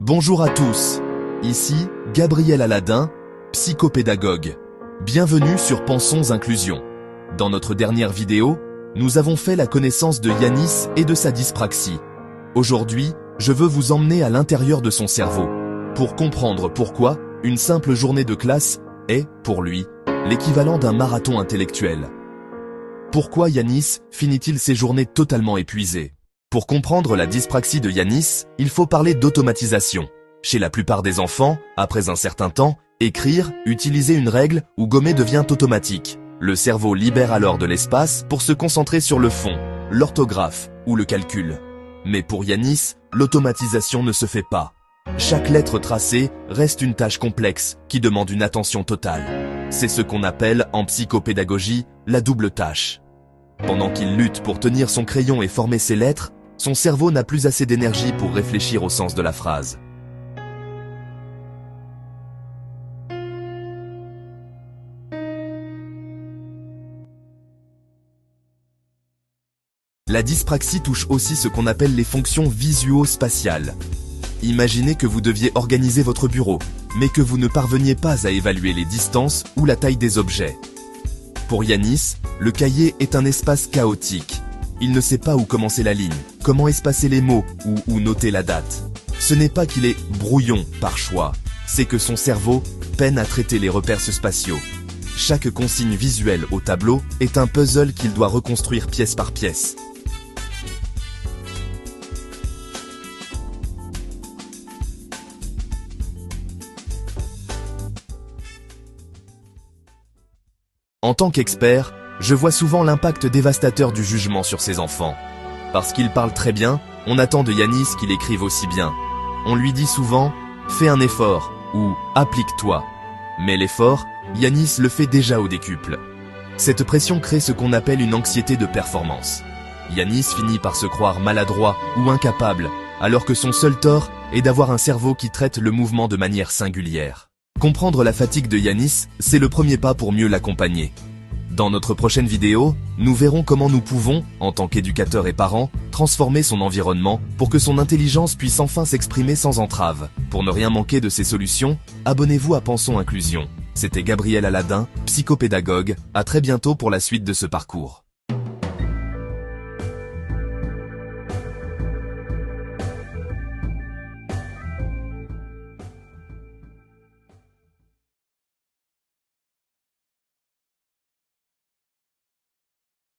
Bonjour à tous, ici Gabriel Aladin, psychopédagogue. Bienvenue sur Pensons Inclusion. Dans notre dernière vidéo, nous avons fait la connaissance de Yanis et de sa dyspraxie. Aujourd'hui, je veux vous emmener à l'intérieur de son cerveau, pour comprendre pourquoi une simple journée de classe est, pour lui, l'équivalent d'un marathon intellectuel. Pourquoi Yanis finit-il ses journées totalement épuisé? Pour comprendre la dyspraxie de Yanis, il faut parler d'automatisation. Chez la plupart des enfants, après un certain temps, écrire, utiliser une règle ou gommer devient automatique. Le cerveau libère alors de l'espace pour se concentrer sur le fond, l'orthographe ou le calcul. Mais pour Yanis, l'automatisation ne se fait pas. Chaque lettre tracée reste une tâche complexe qui demande une attention totale. C'est ce qu'on appelle en psychopédagogie la double tâche. Pendant qu'il lutte pour tenir son crayon et former ses lettres, son cerveau n'a plus assez d'énergie pour réfléchir au sens de la phrase. La dyspraxie touche aussi ce qu'on appelle les fonctions visuo-spatiales. Imaginez que vous deviez organiser votre bureau, mais que vous ne parveniez pas à évaluer les distances ou la taille des objets. Pour Yanis, le cahier est un espace chaotique. Il ne sait pas où commencer la ligne, comment espacer les mots ou où noter la date. Ce n'est pas qu'il est brouillon par choix, c'est que son cerveau peine à traiter les repères spatiaux. Chaque consigne visuelle au tableau est un puzzle qu'il doit reconstruire pièce par pièce. En tant qu'expert, je vois souvent l'impact dévastateur du jugement sur ses enfants. Parce qu'il parle très bien, on attend de Yanis qu'il écrive aussi bien. On lui dit souvent « fais un effort » ou « applique-toi ». Mais l'effort, Yanis le fait déjà au décuple. Cette pression crée ce qu'on appelle une anxiété de performance. Yanis finit par se croire maladroit ou incapable, alors que son seul tort est d'avoir un cerveau qui traite le mouvement de manière singulière. Comprendre la fatigue de Yanis, c'est le premier pas pour mieux l'accompagner. Dans notre prochaine vidéo, nous verrons comment nous pouvons, en tant qu'éducateurs et parents, transformer son environnement pour que son intelligence puisse enfin s'exprimer sans entrave. Pour ne rien manquer de ces solutions, abonnez-vous à Pensons Inclusion. C'était Gabriel Aladin, psychopédagogue. À très bientôt pour la suite de ce parcours.